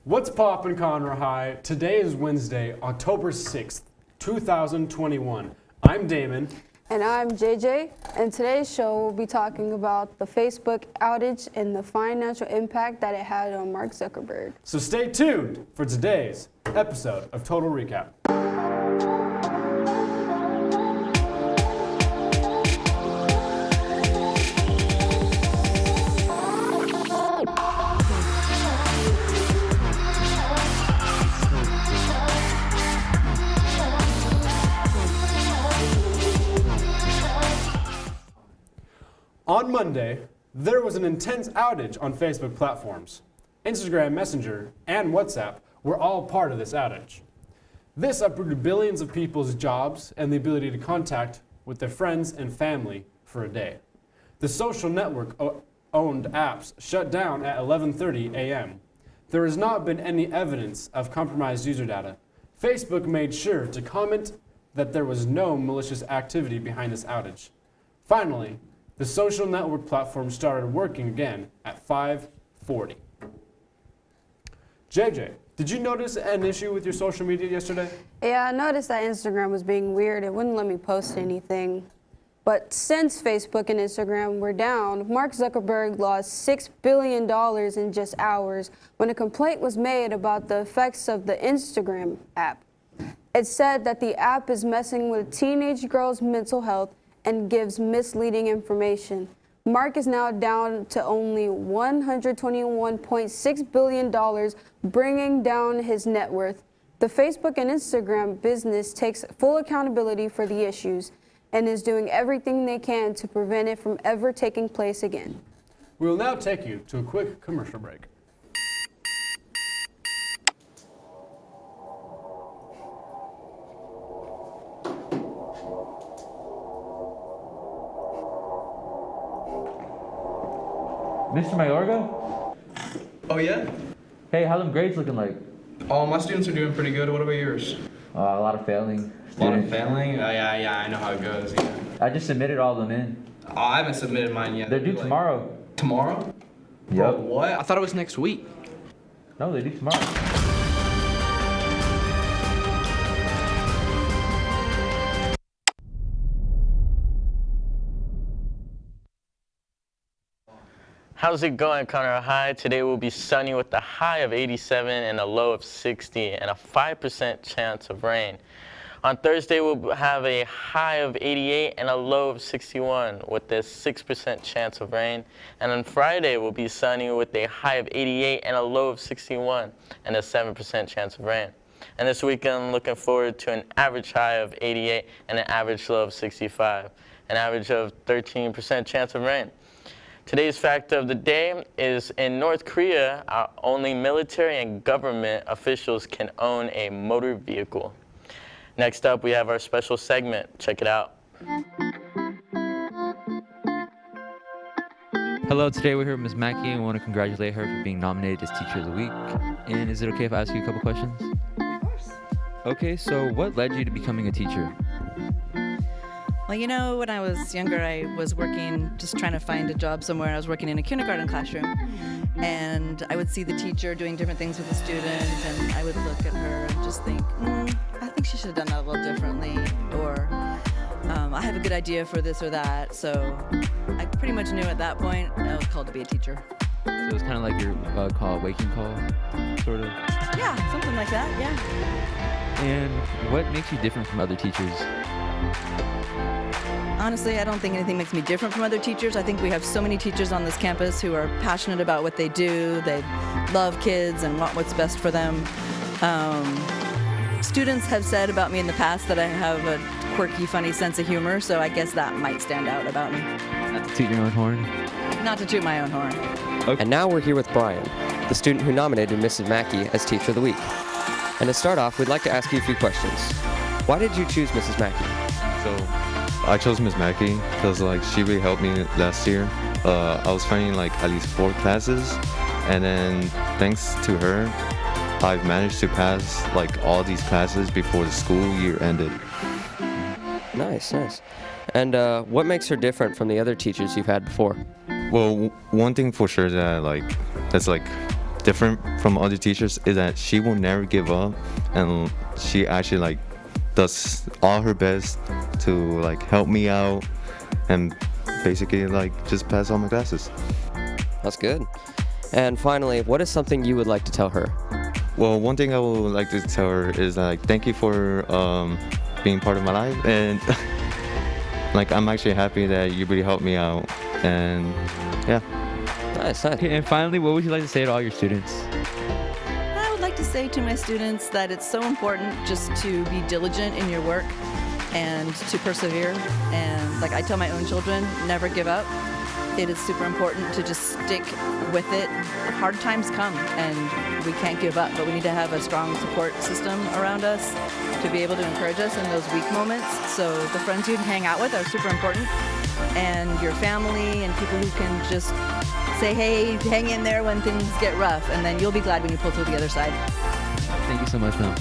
What's poppin', Conroe High? Today is Wednesday, October 6th, 2021. I'm Damon. And I'm JJ, and today's show will be talking about the Facebook outage and the financial impact that it had on Mark Zuckerberg. So stay tuned for today's episode of Total Recap. On Monday, there was an intense outage on Facebook platforms. Instagram Messenger and WhatsApp were all part of this outage. This uprooted billions of people's jobs and the ability to contact with their friends and family for a day. The social network-owned apps shut down at 11:30 a.m. There has not been any evidence of compromised user data. Facebook made sure to comment that there was no malicious activity behind this outage. Finally, the social network platform started working again at 5:40. JJ, did you notice an issue with your social media yesterday? Yeah, I noticed that Instagram was being weird. It wouldn't let me post anything. But since Facebook and Instagram were down, Mark Zuckerberg lost $6 billion in just hours when a complaint was made about the effects of the Instagram app. It said that the app is messing with teenage girls' mental health and gives misleading information. Mark is now down to only $121.6 billion, bringing down his net worth. The Facebook and Instagram business takes full accountability for the issues and is doing everything they can to prevent it from ever taking place again. We will now take you to a quick commercial break. Mr. Mayorga? Oh yeah? Hey, how them grades looking like? Oh, my students are doing pretty good. What about yours? A lot of failing. A lot of students. failing? Oh, yeah, I know how it goes. Yeah. I just submitted all of them in. Oh, I haven't submitted mine yet. They're due tomorrow. Tomorrow? Yep. Bro, what? I thought it was next week. No, they're due tomorrow. How's it going, Conroe High? Today will be sunny with a high of 87 and a low of 60 and a 5% chance of rain. On Thursday, we'll have a high of 88 and a low of 61 with a 6% chance of rain. And on Friday, we'll be sunny with a high of 88 and a low of 61 and a 7% chance of rain. And this weekend, looking forward to an average high of 88 and an average low of 65, an average of 13% chance of rain. Today's fact of the day is in North Korea, only military and government officials can own a motor vehicle. Next up, we have our special segment. Check it out. Hello, today we're here with Ms. Mackey and we want to congratulate her for being nominated as Teacher of the Week. And is it okay if I ask you a couple questions? Of course. Okay, so what led you to becoming a teacher? Well, you know, when I was younger, I was working, just trying to find a job somewhere. I was working in a kindergarten classroom, and I would see the teacher doing different things with the students, and I would look at her and just think, I think she should have done that a little differently, or I have a good idea for this or that. So I pretty much knew at that point I was called to be a teacher. So it was kind of like your waking call, sort of? Yeah, something like that, yeah. And what makes you different from other teachers? Honestly, I don't think anything makes me different from other teachers. I think we have so many teachers on this campus who are passionate about what they do. They love kids and want what's best for them. Students have said about me in the past that I have a quirky, funny sense of humor, so I guess that might stand out about me. Not to toot your own horn? Not to toot my own horn. Okay. And now we're here with Brian, the student who nominated Mrs. Mackey as Teacher of the Week. And to start off, we'd like to ask you a few questions. Why did you choose Mrs. Mackey? So I chose Miss Mackey because she really helped me last year. I was finding at least 4 classes, and then thanks to her, I've managed to pass all these classes before the school year ended. Nice. And what makes her different from the other teachers you've had before? Well, one thing for sure that that's different from other teachers is that she will never give up, and she actually like does all her best to like help me out and basically like just pass all my classes. That's good. And finally, what is something you would like to tell her? Well, one thing I would like to tell her is like thank you for being part of my life, and like I'm actually happy that you really helped me out, and yeah. Nice. Okay, and finally, what would you like to say to all your students? I would like to say to my students that it's so important just to be diligent in your work and to persevere. And like I tell my own children, never give up. It is super important to just stick with it. Hard times come and we can't give up, but we need to have a strong support system around us to be able to encourage us in those weak moments. So the friends you hang out with are super important, and your family and people who can just say, hey, hang in there when things get rough, and then you'll be glad when you pull through the other side. Thank you so much, ma'am.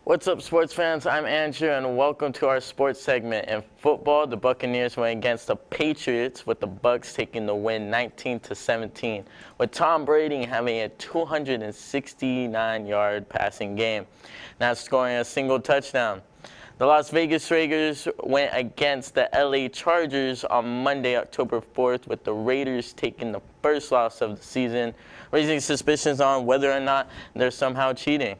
What's up, sports fans? I'm Andrew, and welcome to our sports segment. In football, the Buccaneers went against the Patriots, with the Bucs taking the win 19-17, with Tom Brady having a 269-yard passing game, not scoring a single touchdown. The Las Vegas Raiders went against the LA Chargers on Monday, October 4th, with the Raiders taking the first loss of the season, raising suspicions on whether or not they're somehow cheating.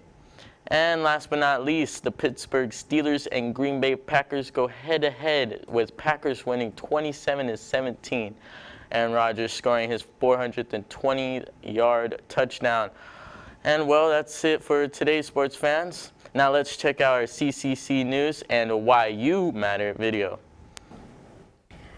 And last but not least, the Pittsburgh Steelers and Green Bay Packers go head-to-head, with Packers winning 27-17, Aaron Rodgers scoring his 420-yard touchdown. And well, that's it for today's sports fans. Now let's check out our CCC News and Why You Matter video.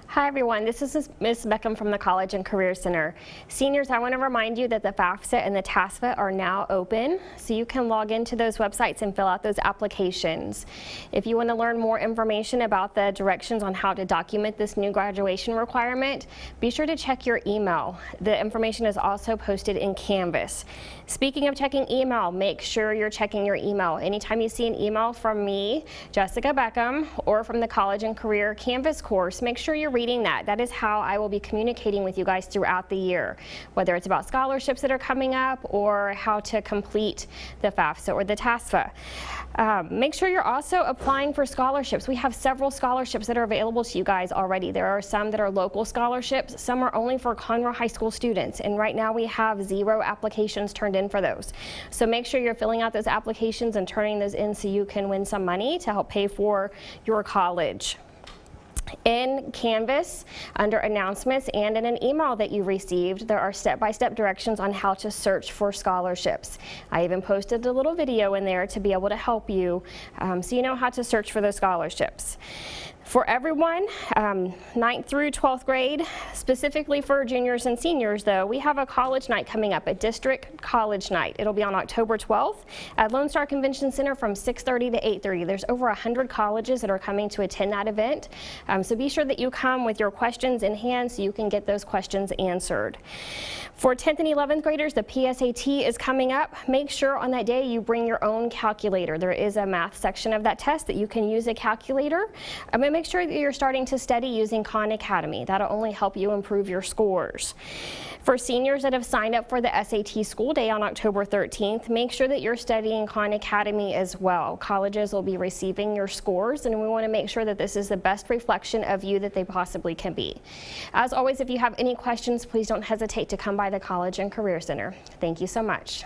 Hi everyone, this is Ms. Beckham from the College and Career Center. Seniors, I want to remind you that the FAFSA and the TASFA are now open, so you can log into those websites and fill out those applications. If you want to learn more information about the directions on how to document this new graduation requirement, be sure to check your email. The information is also posted in Canvas. Speaking of checking email, make sure you're checking your email. Anytime you see an email from me, Jessica Beckham, or from the College and Career Canvas course, make sure you're reading that. That is how I will be communicating with you guys throughout the year, whether it's about scholarships that are coming up or how to complete the FAFSA or the TASFA. Make sure you're also applying for scholarships. We have several scholarships that are available to you guys already. There are some that are local scholarships. Some are only for Conroe High School students, and right now we have 0 applications turned in for those. So make sure you're filling out those applications and turning those in so you can win some money to help pay for your college. In Canvas, under announcements and in an email that you received, there are step-by-step directions on how to search for scholarships. I even posted a little video in there to be able to help you so you know how to search for those scholarships. For everyone, 9th through 12th grade, specifically for juniors and seniors though, we have a college night coming up, a district college night. It'll be on October 12th at Lone Star Convention Center from 6:30 to 8:30. There's over 100 colleges that are coming to attend that event. So be sure that you come with your questions in hand so you can get those questions answered. For 10th and 11th graders, the PSAT is coming up. Make sure on that day you bring your own calculator. There is a math section of that test that you can use a calculator. And make sure that you're starting to study using Khan Academy. That'll only help you improve your scores. For seniors that have signed up for the SAT School Day on October 13th, make sure that you're studying Khan Academy as well. Colleges will be receiving your scores, and we want to make sure that this is the best reflection of you that they possibly can be. As always, if you have any questions, please don't hesitate to come by the College and Career Center. Thank you so much.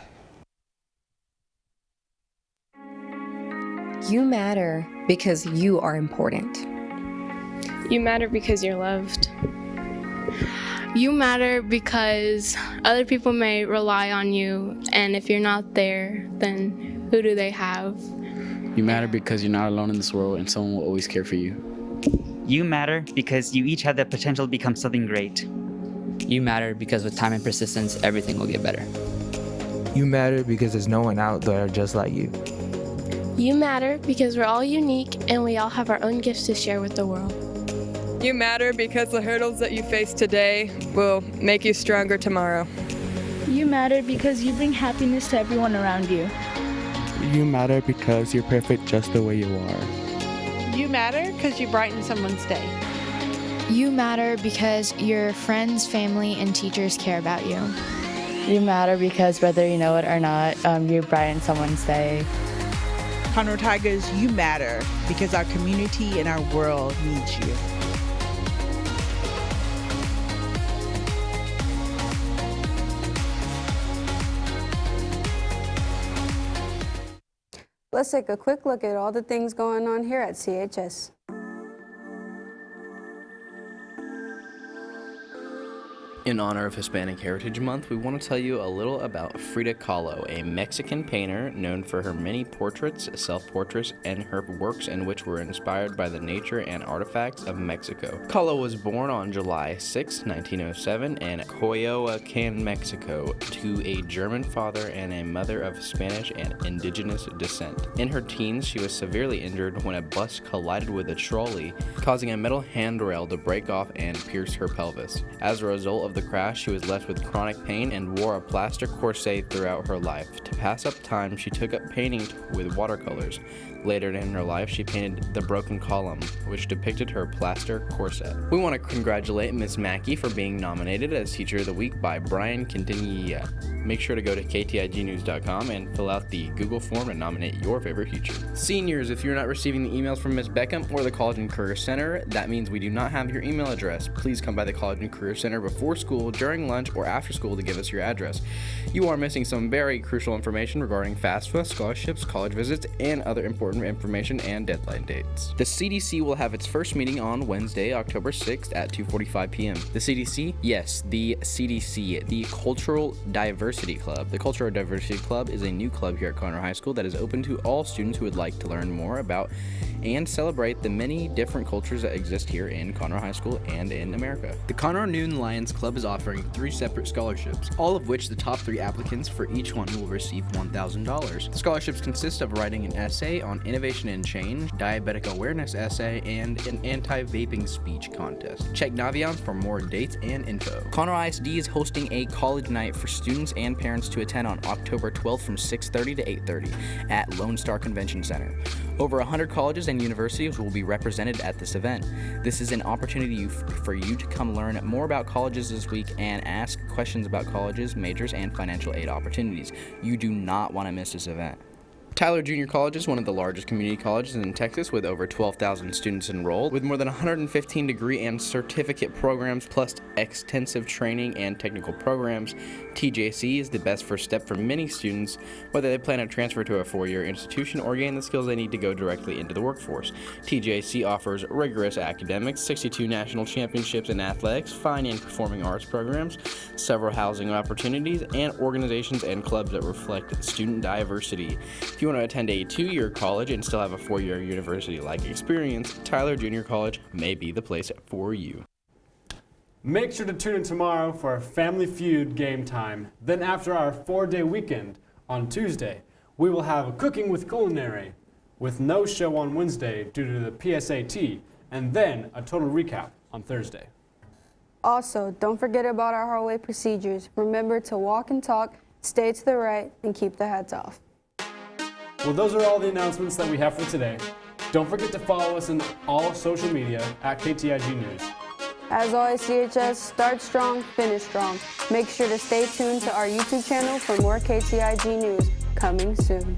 You matter because you are important. You matter because you're loved. You matter because other people may rely on you, and if you're not there, then who do they have? You matter because you're not alone in this world, and someone will always care for you. You matter because you each have the potential to become something great. You matter because with time and persistence, everything will get better. You matter because there's no one out there just like you. You matter because we're all unique and we all have our own gifts to share with the world. You matter because the hurdles that you face today will make you stronger tomorrow. You matter because you bring happiness to everyone around you. You matter because you're perfect just the way you are. You matter because you brighten someone's day. You matter because your friends, family, and teachers care about you. You matter because whether you know it or not, you brighten someone's day. Conroe Tigers, you matter because our community and our world needs you. Let's take a quick look at all the things going on here at CHS. In honor of Hispanic Heritage Month, we want to tell you a little about Frida Kahlo, a Mexican painter known for her many portraits, self-portraits, and her works in which were inspired by the nature and artifacts of Mexico. Kahlo was born on July 6, 1907 in Coyoacán, Mexico, to a German father and a mother of Spanish and indigenous descent. In her teens, she was severely injured when a bus collided with a trolley, causing a metal handrail to break off and pierce her pelvis. As a result of the crash, she was left with chronic pain and wore a plaster corset throughout her life. To pass up time, she took up painting with watercolors. Later in her life, she painted The Broken Column, which depicted her plaster corset. We want to congratulate Miss Mackey for being nominated as Teacher of the Week by Brian Quintanilla. Make sure to go to ktignews.com and fill out the Google form and nominate your favorite teacher. Seniors, if you're not receiving the emails from Miss Beckham or the College and Career Center, that means we do not have your email address. Please come by the College and Career Center before school, during lunch, or after school to give us your address. You are missing some very crucial information regarding FAFSA, scholarships, college visits, and other important information and deadline dates. The CDC will have its first meeting on Wednesday, October 6th at 2:45 p.m. The CDC? Yes, the CDC, the Cultural Diversity Club. The Cultural Diversity Club is a new club here at Conroe High School that is open to all students who would like to learn more about and celebrate the many different cultures that exist here in Conroe High School and in America. The Conroe Noon Lions Club is offering 3 separate scholarships, all of which the top 3 applicants for each one will receive $1,000. The scholarships consist of writing an essay on innovation and change, diabetic awareness essay, and an anti-vaping speech contest. Check Navion for more dates and info. Conroe ISD is hosting a college night for students and parents to attend on October 12th from 6:30 to 8:30 at Lone Star Convention Center. Over 100 colleges and universities will be represented at this event. This is an opportunity for you to come learn more about colleges this week and ask questions about colleges, majors, and financial aid opportunities. You do not want to miss this event. Tyler Junior College is one of the largest community colleges in Texas with over 12,000 students enrolled, with more than 115 degree and certificate programs, plus extensive training and technical programs. TJC is the best first step for many students, whether they plan to transfer to a 4-year institution or gain the skills they need to go directly into the workforce. TJC offers rigorous academics, 62 national championships in athletics, fine and performing arts programs, several housing opportunities, and organizations and clubs that reflect student diversity. If you want to attend a 2-year college and still have a 4-year university-like experience, Tyler Junior College may be the place for you. Make sure to tune in tomorrow for our Family Feud game time. Then after our 4-day weekend on Tuesday, we will have a Cooking with Culinary with no show on Wednesday due to the PSAT, and then a total recap on Thursday. Also, don't forget about our hallway procedures. Remember to walk and talk, stay to the right, and keep the hats off. Well, those are all the announcements that we have for today. Don't forget to follow us on all social media at KTIG News. As always, CHS, start strong, finish strong. Make sure to stay tuned to our YouTube channel for more KTIG news coming soon.